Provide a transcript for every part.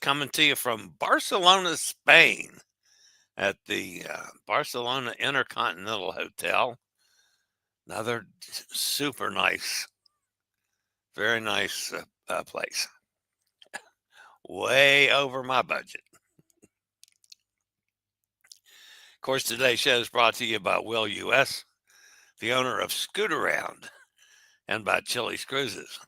coming to you from Barcelona, Spain, at the Barcelona Intercontinental Hotel. Another super nice, very nice place. Way over my budget. Of course, today's show is brought to you by Will U.S., the owner of Scoot Around, and by Chillie's Cruises.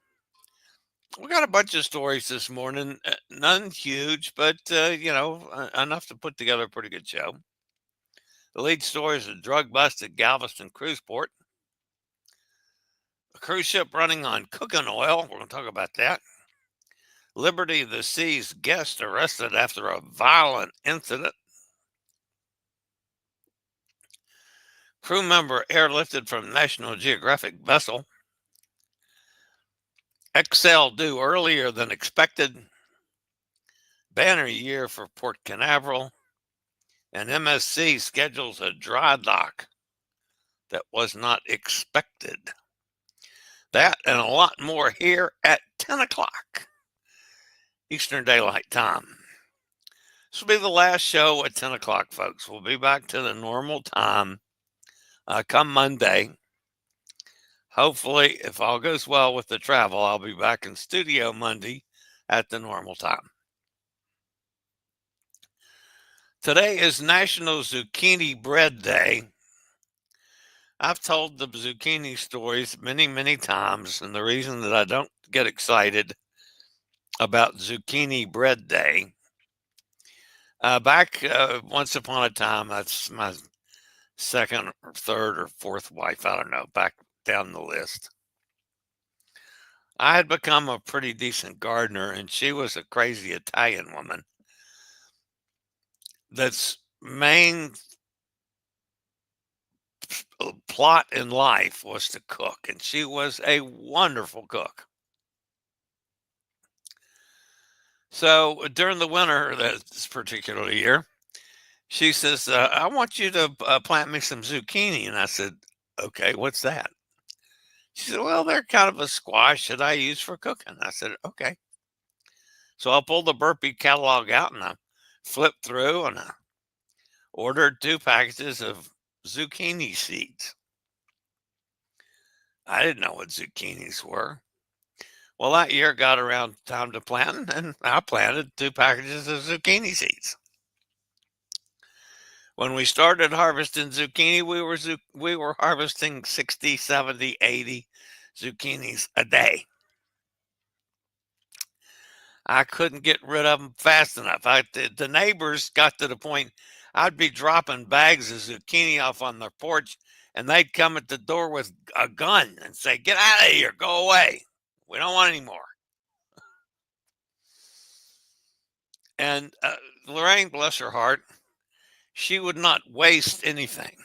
We got a bunch of stories this morning, none huge, but enough to put together a pretty good show. The lead story is a drug bust at Galveston cruise port. A cruise ship running on cooking oil. We're going to talk about that. Liberty of the Seas guest arrested after a violent incident. Crew member airlifted from National Geographic vessel. Xcel due earlier than expected. Banner year for Port Canaveral. And MSC schedules a dry dock that was not expected. That and a lot more here at 10 o'clock Eastern Daylight Time. This will be the last show at 10 o'clock, folks. We'll be back to the normal time come Monday. Hopefully, if all goes well with the travel, I'll be back in studio Monday at the normal time. Today is National Zucchini Bread Day. I've told the zucchini stories many, many times, and the reason that I don't get excited about Zucchini Bread Day, back once upon a time, that's my second or third or fourth wife, I don't know, back down the list. I had become a pretty decent gardener, and she was a crazy Italian woman that's main plot in life was to cook, and she was a wonderful cook. So during the winter this particular year, she says, I want you to plant me some zucchini. And I said, okay, what's that? She said, well, they're kind of a squash that I use for cooking. I said, okay. So I pulled the Burpee catalog out and I flipped through and I ordered 2 packages of zucchini seeds. I didn't know what zucchinis were. Well, that year got around time to planting, and I planted 2 packages of zucchini seeds. When we started harvesting zucchini, we were harvesting 60, 70, 80 zucchinis a day. I couldn't get rid of them fast enough. The neighbors got to the point I'd be dropping bags of zucchini off on their porch, and they'd come at the door with a gun and say, get out of here, go away. We don't want any more. And Lorraine, bless her heart, she would not waste anything.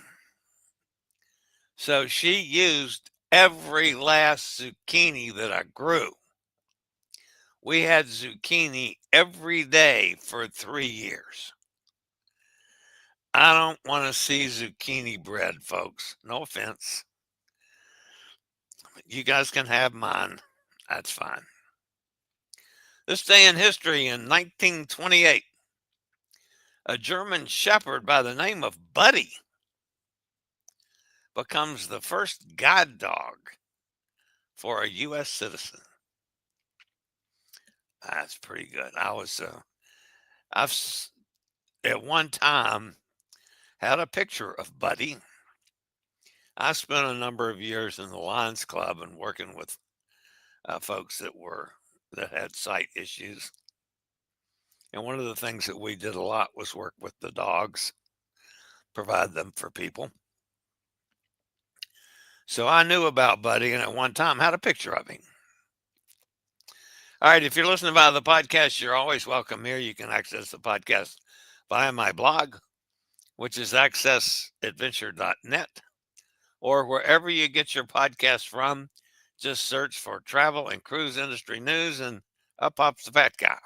So she used every last zucchini that I grew. We had zucchini every day for 3 years. I don't want to see zucchini bread, folks. No offense. You guys can have mine. That's fine. This day in history in 1928, a German shepherd by the name of Buddy becomes the first guide dog for a U.S. citizen. That's pretty good. I've at one time had a picture of Buddy. I spent a number of years in the Lions Club and working with folks that had sight issues. And one of the things that we did a lot was work with the dogs, provide them for people. So I knew about Buddy, and at one time had a picture of him. All right, if you're listening via the podcast, you're always welcome here. You can access the podcast via my blog, which is accessadventure.net, or wherever you get your podcast from. Just search for travel and cruise industry news, and up pops the fat guy.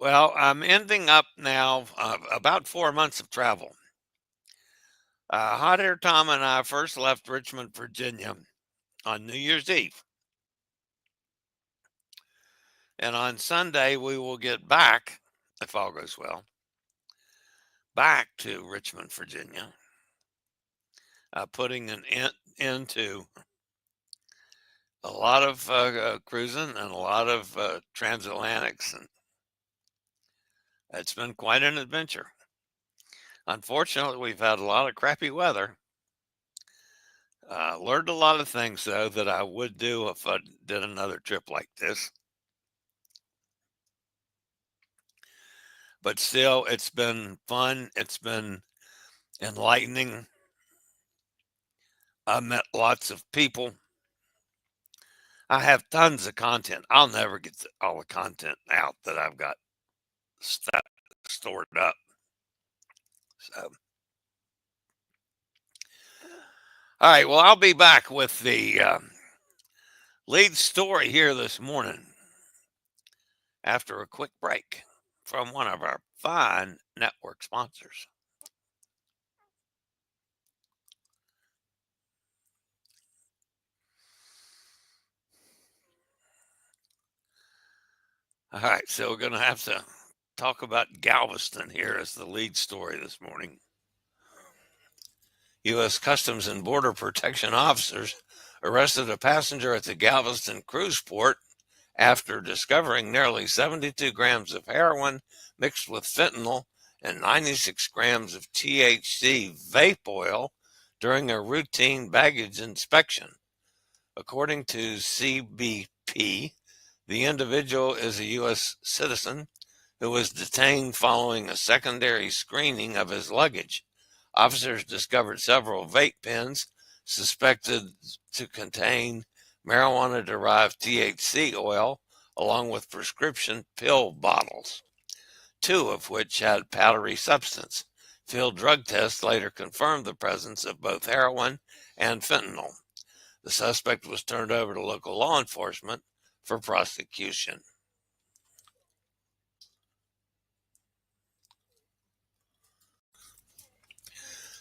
Well, I'm ending up now about 4 months of travel. Hot Air Tom and I first left Richmond, Virginia on New Year's Eve. And on Sunday, we will get back, if all goes well, back to Richmond, Virginia, putting an end to a lot of cruising and a lot of transatlantics. And it's been quite an adventure. Unfortunately, we've had a lot of crappy weather. Learned a lot of things, though, that I would do if I did another trip like this. But still, it's been fun. It's been enlightening. I met lots of people. I have tons of content. I'll never get all the content out that I've got stored up. So, all right. Well, I'll be back with the lead story here this morning after a quick break from one of our fine network sponsors. All right, so we're going to have to talk about Galveston here as the lead story this morning. U.S. Customs and Border Protection officers arrested a passenger at the Galveston cruise port after discovering nearly 72 grams of heroin mixed with fentanyl and 96 grams of THC vape oil during a routine baggage inspection. According to CBP, the individual is a U.S. citizen who was detained following a secondary screening of his luggage. Officers discovered several vape pens suspected to contain marijuana-derived THC oil, along with prescription pill bottles, 2 of which had powdery substance. Field drug tests later confirmed the presence of both heroin and fentanyl. The suspect was turned over to local law enforcement for prosecution.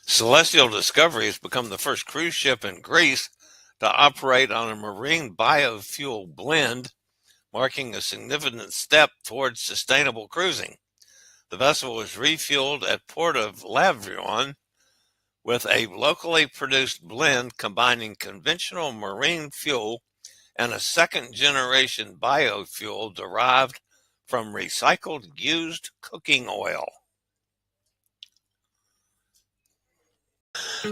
Celestial Discovery has become the first cruise ship in Greece to operate on a marine biofuel blend, marking a significant step towards sustainable cruising. The vessel was refueled at Port of Lavrion with a locally produced blend combining conventional marine fuel and a second-generation biofuel derived from recycled used cooking oil.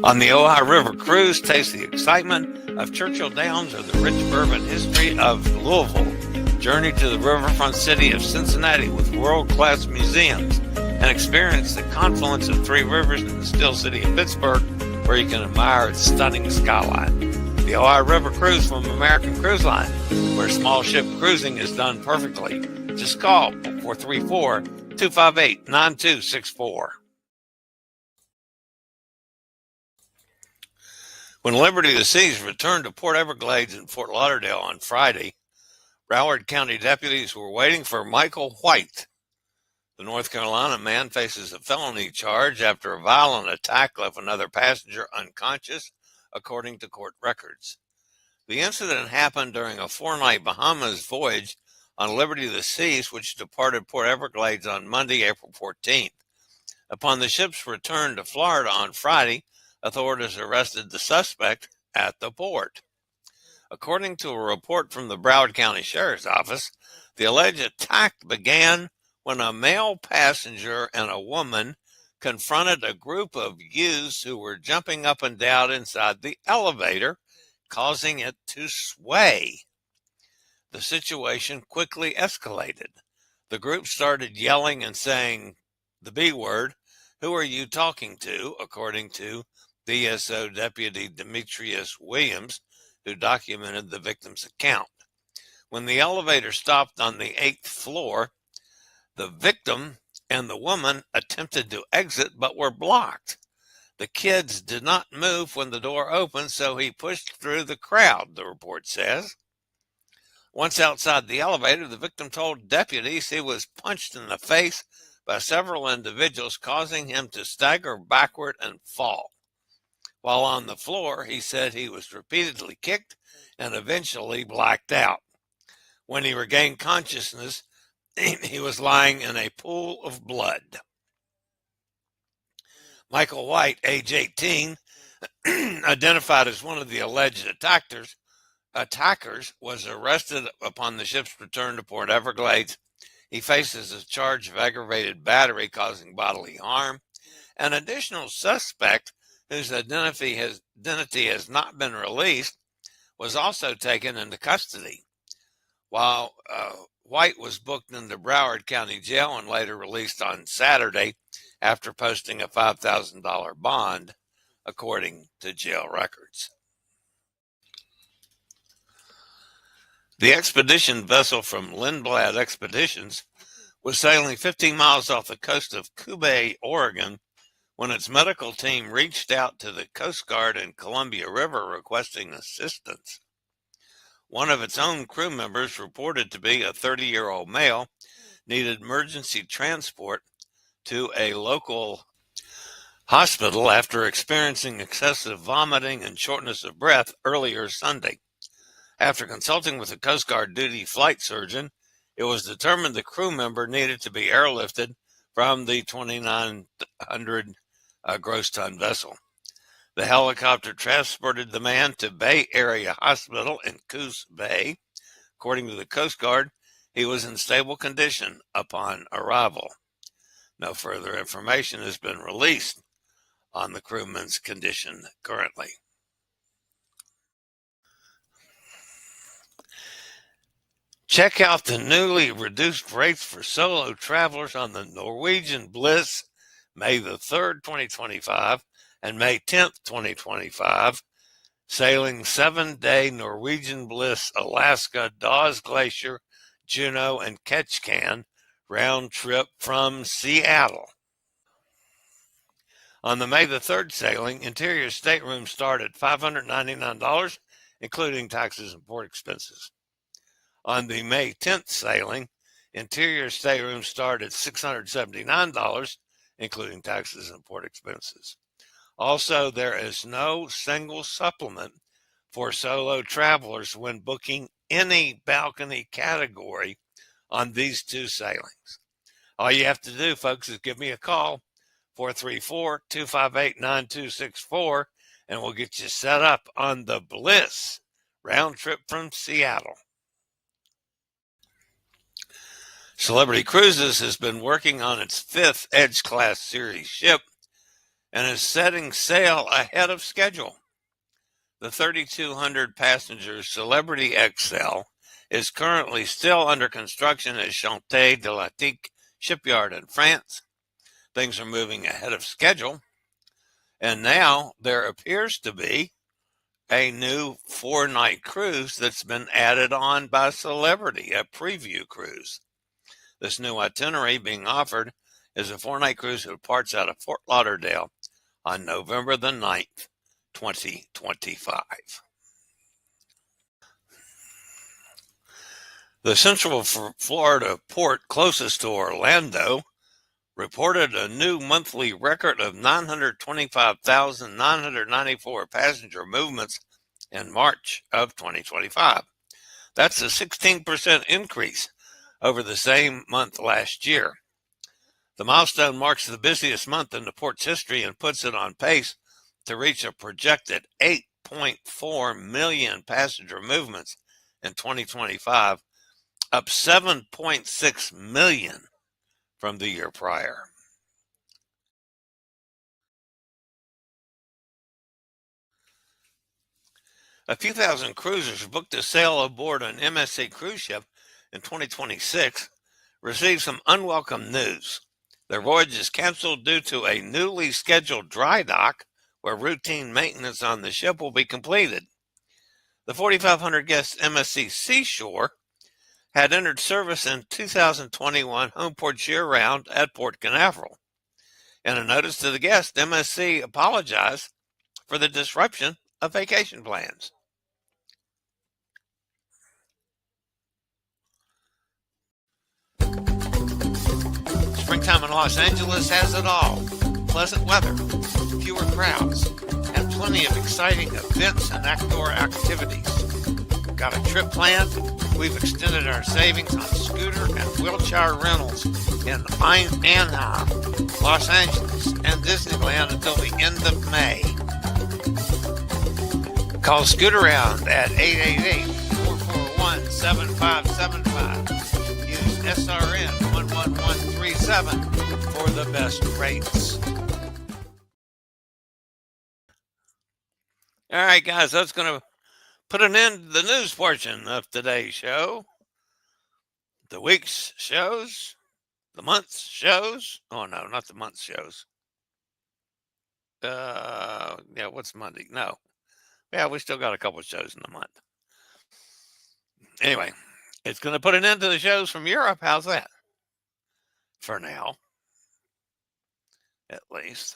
On the Ohio River Cruise, taste the excitement of Churchill Downs or the rich bourbon history of Louisville. Journey to the riverfront city of Cincinnati with world-class museums and experience the confluence of 3 rivers in the still city of Pittsburgh, where you can admire its stunning skyline. The Ohio River Cruise from American Cruise Line, where small ship cruising is done perfectly. Just call 434-258-9264. When Liberty of the Seas returned to Port Everglades in Fort Lauderdale on Friday, Broward County deputies were waiting for Michael White. The North Carolina man faces a felony charge after a violent attack left another passenger unconscious, according to court records. The incident happened during a 4-night Bahamas voyage on Liberty of the Seas, which departed Port Everglades on Monday, April 14th. Upon the ship's return to Florida on Friday, authorities arrested the suspect at the port. According to a report from the Broward County Sheriff's Office, the alleged attack began when a male passenger and a woman confronted a group of youths who were jumping up and down inside the elevator, causing it to sway. The situation quickly escalated. The group started yelling and saying the B word, "Who are you talking to?" according to BSO Deputy Demetrius Williams, who documented the victim's account. When the elevator stopped on the 8th floor, the victim and the woman attempted to exit but were blocked. The kids did not move when the door opened, so he pushed through the crowd, the report says. Once outside the elevator, the victim told deputies he was punched in the face by several individuals, causing him to stagger backward and fall. While on the floor, he said he was repeatedly kicked and eventually blacked out. When he regained consciousness, he was lying in a pool of blood. Michael White, age 18, identified as one of the alleged attackers, was arrested upon the ship's return to Port Everglades. He faces a charge of aggravated battery causing bodily harm. An additional suspect, whose identity has not been released, was also taken into custody. While White was booked into Broward County Jail and later released on Saturday after posting a $5,000 bond, according to jail records. The expedition vessel from Lindblad Expeditions was sailing 15 miles off the coast of Cubay, Oregon, when its medical team reached out to the Coast Guard in Columbia River requesting assistance. One of its own crew members, reported to be a 30-year-old male, needed emergency transport to a local hospital after experiencing excessive vomiting and shortness of breath earlier Sunday. After consulting with a Coast Guard duty flight surgeon, it was determined the crew member needed to be airlifted from the 2,900 gross ton vessel. The helicopter transported the man to Bay Area Hospital in Coos Bay. According to the Coast Guard, he was in stable condition upon arrival. No further information has been released on the crewman's condition currently. Check out the newly reduced rates for solo travelers on the Norwegian Bliss, May the 3rd, 2025, and May 10th, 2025, sailing 7-day Norwegian Bliss, Alaska, Dawes Glacier, Juneau, and Ketchikan round trip from Seattle. On the May the 3rd sailing, interior staterooms start at $599, including taxes and port expenses. On the May 10th sailing, interior staterooms start at $679, including taxes and port expenses. Also, there is no single supplement for solo travelers when booking any balcony category on these two sailings. All you have to do, folks, is give me a call, 434-258-9264, and we'll get you set up on the Bliss round trip from Seattle. Celebrity Cruises has been working on its 5th Edge Class Series ship and is setting sail ahead of schedule. The 3,200 passenger Celebrity Xcel is currently still under construction at Chantier de l'Attique shipyard in France. Things are moving ahead of schedule, and now there appears to be a new 4-night cruise that's been added on by Celebrity, a preview cruise. This new itinerary being offered is a 4-night cruise that departs out of Fort Lauderdale on November the 9th, 2025. The Central Florida port closest to Orlando reported a new monthly record of 925,994 passenger movements in March of 2025. That's a 16% increase over the same month last year. The milestone marks the busiest month in the port's history and puts it on pace to reach a projected 8.4 million passenger movements in 2025, up 7.6 million from the year prior. A few thousand cruisers booked to sail aboard an MSC cruise ship in 2026 received some unwelcome news. Their voyage is canceled due to a newly scheduled dry dock where routine maintenance on the ship will be completed. The 4,500 guest MSC Seashore had entered service in 2021 home ports year-round at Port Canaveral. In a notice to the guests, MSC apologized for the disruption of vacation plans. Springtime in Los Angeles has it all. Pleasant weather, fewer crowds, and plenty of exciting events and outdoor activities. got a trip planned. We've extended our savings on scooter and wheelchair rentals in Anaheim, Los Angeles, and Disneyland until the end of May. Call Scootaround at 888-441-7575. Use SRN 11137 for the best rates. All right, guys, that's going to put an end to the news portion of today's show. The week's shows, the month's shows. Oh, no, not the month's shows. Yeah, what's Monday? No. Yeah, we still got a couple of shows in the month. Anyway, it's going to put an end to the shows from Europe. How's that? For now, at least.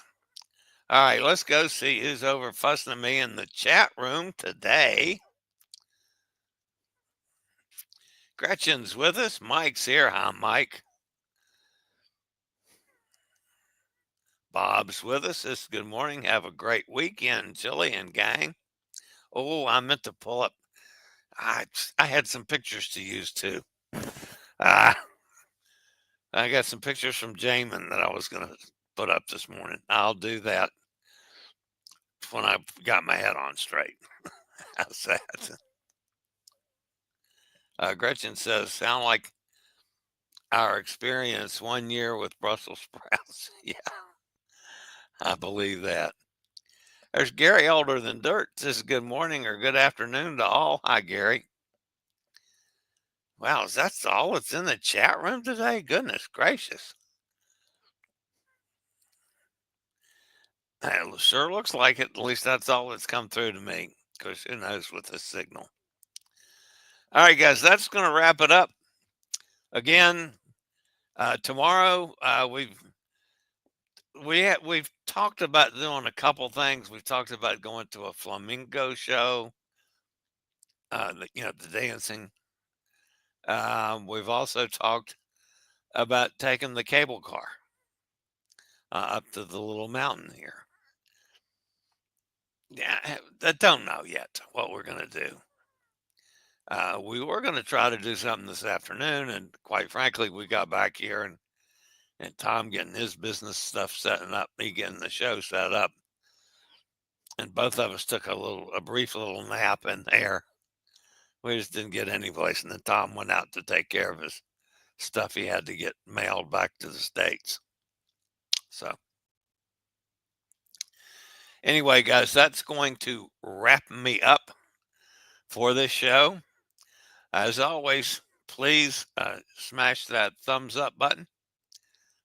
All right, let's go see who's over fussing at me in the chat room today. Gretchen's with us. Mike's here. Hi, Mike. Bob's with us. This good morning. Have a great weekend, Chillie and gang. Oh, I meant to pull up. I had some pictures to use too. I got some pictures from Jamin that I was going to put up this morning. I'll do that when I got my head on straight. How's that? Gretchen says, sound like our experience 1 year with Brussels sprouts. Yeah, I believe that. There's Gary Older Than Dirt. Says good morning or good afternoon to all. Hi, Gary. Wow, is that all that's in the chat room today? Goodness gracious. It sure looks like it. At least that's all that's come through to me. Because who knows with the signal. All right, guys, that's going to wrap it up. Again, tomorrow we've talked about doing a couple things. We've talked about going to a flamingo show. The dancing. We've also talked about taking the cable car up to the little mountain here. Yeah, I don't know yet what we're going to do. We were going to try to do something this afternoon, and quite frankly, we got back here and Tom getting his business stuff setting up, me getting the show set up, and both of us took a brief little nap in there. We just didn't get any place, and then Tom went out to take care of his stuff he had to get mailed back to the States. So anyway, guys, that's going to wrap me up for this show. As always, please smash that thumbs up button.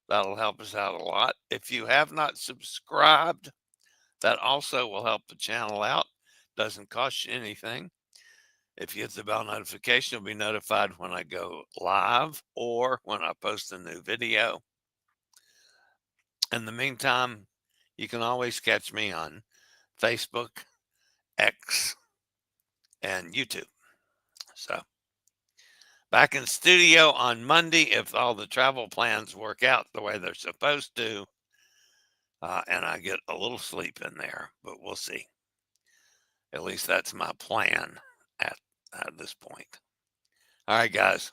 That'll help us out a lot. If you have not subscribed, that also will help the channel out. Doesn't cost you anything. If you hit the bell notification, you'll be notified when I go live or when I post a new video. In the meantime, you can always catch me on Facebook, X, and YouTube. So back in studio on Monday if all the travel plans work out the way they're supposed to, and I get a little sleep in there, but we'll see. At least that's my plan at this point. All right, guys,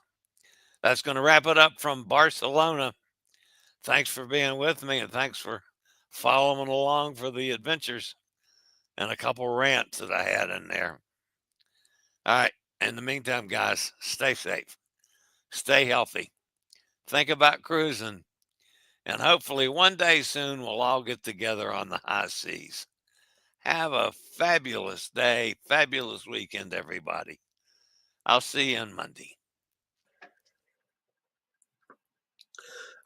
that's going to wrap it up from Barcelona. Thanks for being with me, and thanks for following along for the adventures and a couple rants that I had in there. All right. In the meantime, guys, stay safe, stay healthy, think about cruising, and hopefully one day soon we'll all get together on the high seas. Have a fabulous day, fabulous weekend, everybody. I'll see you on Monday.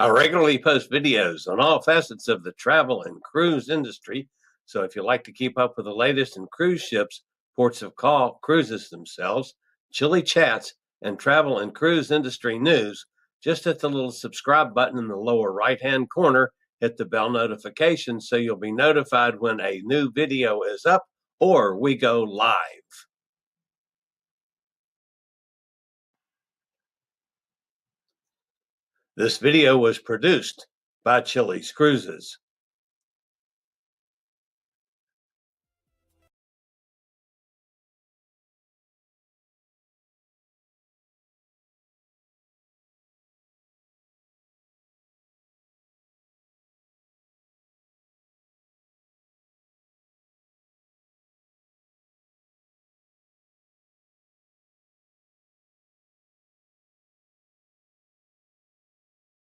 I regularly post videos on all facets of the travel and cruise industry, so if you'd like to keep up with the latest in cruise ships, ports of call, cruises themselves, Chillie chats, and travel and cruise industry news, just hit the little subscribe button in the lower right-hand corner, hit the bell notification so you'll be notified when a new video is up or we go live. This video was produced by Chillie's Cruises.